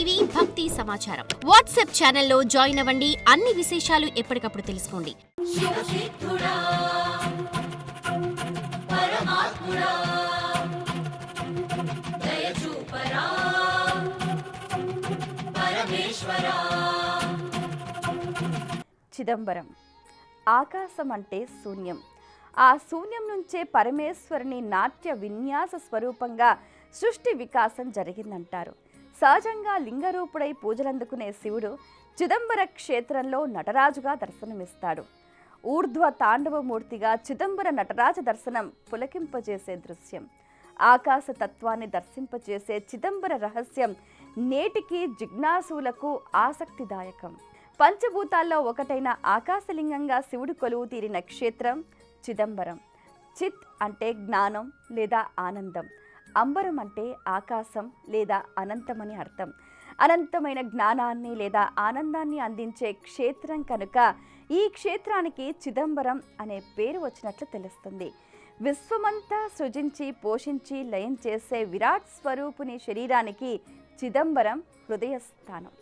TV భక్తి సమాచారం WhatsApp ఛానల్లో జాయిన్ అవ్వండి. అన్ని విశేషాలు ఎప్పటికప్పుడు తెలుసుకోండి. చిదంబరం. ఆకాశం అంటే శూన్యం. ఆ శూన్యం నుంచే పరమేశ్వరుని నాట్య విన్యాస స్వరూపంగా సృష్టి వికాసం జరిగిందంటారు. సహజంగా లింగరూపుడై పూజలందుకునే శివుడు చిదంబర క్షేత్రంలో నటరాజుగా దర్శనమిస్తాడు. ఊర్ధ్వ తాండవమూర్తిగా చిదంబర నటరాజ దర్శనం పులకింపజేసే దృశ్యం. ఆకాశ తత్వాన్ని దర్శింపజేసే చిదంబర రహస్యం నేటికి జిజ్ఞాసులకు ఆసక్తిదాయకం. పంచభూతాల్లో ఒకటైన ఆకాశలింగంగా శివుడు కొలువు తీరిన క్షేత్రం చిదంబరం. చిత్ అంటే జ్ఞానం లేదా ఆనందం. అంబరం అంటే ఆకాశం లేదా అనంతమని అర్థం. అనంతమైన జ్ఞానాన్ని లేదా ఆనందాన్ని అందించే క్షేత్రం కనుక ఈ క్షేత్రానికి చిదంబరం అనే పేరు వచ్చినట్లు తెలుస్తుంది. విశ్వమంతా సృజించి పోషించి లయం చేసే విరాట్ స్వరూపుని శరీరానికి చిదంబరం హృదయస్థానం.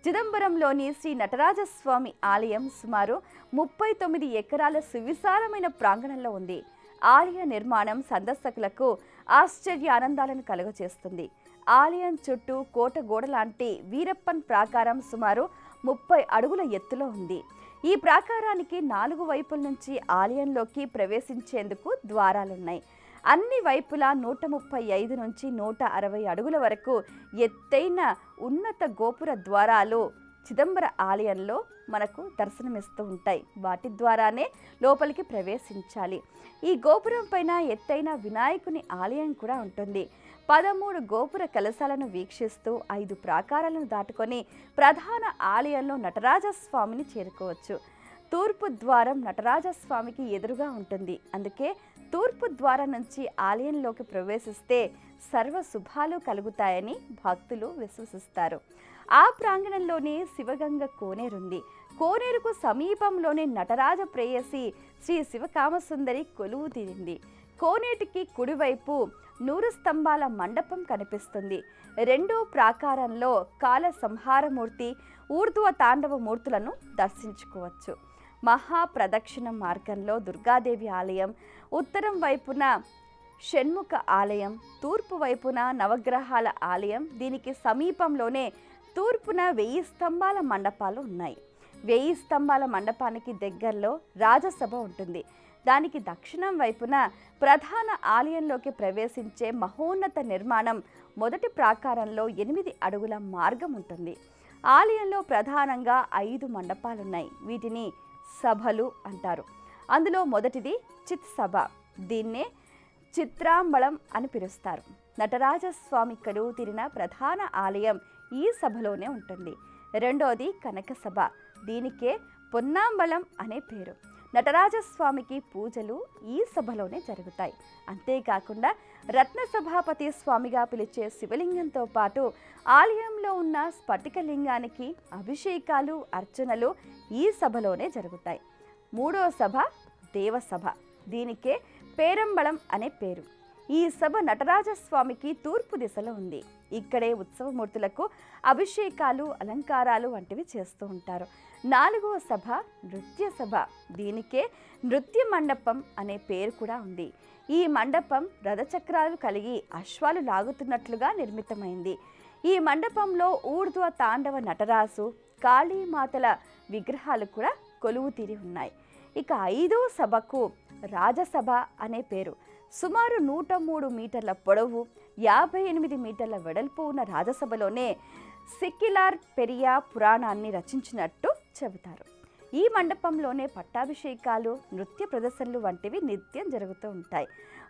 చిదంబరంలోని శ్రీ నటరాజస్వామి ఆలయం సుమారు 39 ఎకరాల సువిశాలమైన ప్రాంగణంలో ఉంది. ఆలయ నిర్మాణం సందర్శకులకు ఆశ్చర్య ఆనందాలను కలుగచేస్తుంది. ఆలయం చుట్టూ కోట గోడ లాంటి వీరప్పన్ ప్రాకారం సుమారు 30 అడుగుల ఎత్తులో ఉంది. ఈ ప్రాకారానికి 4 వైపుల నుంచి ఆలయంలోకి ప్రవేశించేందుకు ద్వారాలున్నాయి. అన్ని వైపులా 135 నుంచి 160 అడుగుల వరకు ఎత్తైన ఉన్నత గోపుర ద్వారాలు చిదంబర ఆలయంలో మనకు దర్శనమిస్తూ ఉంటాయి. వాటి ద్వారానే లోపలికి ప్రవేశించాలి. ఈ గోపురం పైన ఎత్తైన వినాయకుని ఆలయం కూడా ఉంటుంది. 13 గోపుర కలశాలను వీక్షిస్తూ 5 ప్రాకారాలను దాటుకొని ప్రధాన ఆలయంలో నటరాజస్వామిని చేరుకోవచ్చు. తూర్పు ద్వారం నటరాజస్వామికి ఎదురుగా ఉంటుంది. అందుకే తూర్పు ద్వారం నుంచి ఆలయంలోకి ప్రవేశిస్తే సర్వ శుభాలు కలుగుతాయని భక్తులు విశ్వసిస్తారు. ఆ ప్రాంగణంలోనే శివగంగ కోనేరుంది. కోనేరుకు సమీపంలోనే నటరాజ ప్రేయసి శ్రీ శివకామసుందరి కొలువు తీరింది. కోనేటికి కుడివైపు 100 స్తంభాల మండపం కనిపిస్తుంది. రెండో ప్రాకారంలో కాల సంహారమూర్తి, ఊర్ధ్వ తాండవ మూర్తులను దర్శించుకోవచ్చు. మహాప్రదక్షిణ మార్గంలో దుర్గాదేవి ఆలయం, ఉత్తరం వైపున షణ్ముఖ ఆలయం, తూర్పు వైపున నవగ్రహాల ఆలయం, దీనికి సమీపంలోనే తూర్పున 1000 స్తంభాల మండపాలు ఉన్నాయి. 1000 స్తంభాల మండపానికి దగ్గరలో రాజసభ ఉంటుంది. దానికి దక్షిణం వైపున ప్రధాన ఆలయంలోకి ప్రవేశించే మహోన్నత నిర్మాణం మొదటి ప్రాకారంలో 8 అడుగుల మార్గం ఉంటుంది. ఆలయంలో ప్రధానంగా 5 మండపాలున్నాయి. వీటిని సభలు అంటారు. అందులో మొదటిది చిత్ సభ. దీన్నే చిత్రాంబళం అని పిలుస్తారు. నటరాజస్వామి కొలువు తీరిన ప్రధాన ఆలయం ఈ సభలోనే ఉంటుంది. రెండోది కనక సభ. దీనికే పొన్నాంబళం అనే పేరు. నటరాజస్వామికి పూజలు ఈ సభలోనే జరుగుతాయి. అంతేకాకుండా రత్నసభాపతి స్వామిగా పిలిచే శివలింగంతో పాటు ఆలయంలో ఉన్న స్ఫటికలింగానికి అభిషేకాలు, అర్చనలు ఈ సభలోనే జరుగుతాయి. మూడో సభ దేవసభ. దీనికే పేరంబళం అనే పేరు. ఈ సభ నటరాజస్వామికి తూర్పు దిశలో ఉంది. ఇక్కడే ఉత్సవమూర్తులకు అభిషేకాలు, అలంకారాలు వంటివి చేస్తూ ఉంటారు. 4వ సభ నృత్య సభ. దీనికే నృత్య మండపం అనే పేరు కూడా ఉంది. ఈ మండపం రథచక్రాలు కలిగి అశ్వాలు లాగుతున్నట్లుగా నిర్మితమైంది. ఈ మండపంలో ఊర్ధ్వ తాండవ నటరాజు, కాళీమాతల విగ్రహాలు కూడా కొలువు తీరి ఉన్నాయి. ఇక 5వ సభకు రాజసభ అనే పేరు. సుమారు 103 మీటర్ల పొడవు, 58 మీటర్ల వెడల్పు ఉన్న రాజసభలోనే సెక్యులార్ పెరియా పురాణాన్ని రచించినట్టు చెబుతారు. ఈ మండపంలోనే పట్టాభిషేకాలు, నృత్య ప్రదర్శనలు వంటివి నిత్యం జరుగుతూ ఉంటాయి.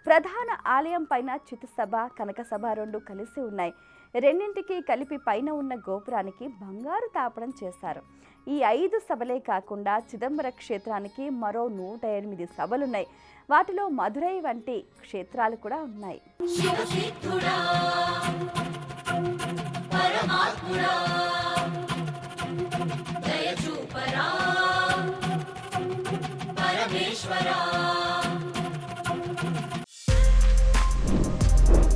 ప్రధాన ఆలయం పైన చితసభ, కనక సభ 2 కలిసి ఉన్నాయి. రెండింటికి కలిపి పైన ఉన్న గోపురానికి బంగారు తాపడం చేశారు. ఈ 5 సభలే కాకుండా చిదంబర క్షేత్రానికి మరో 108 సభలున్నాయి. వాటిలో మధురై వంటి క్షేత్రాలు కూడా ఉన్నాయి.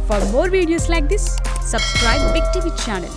For more videos like this, subscribe Big TV channel.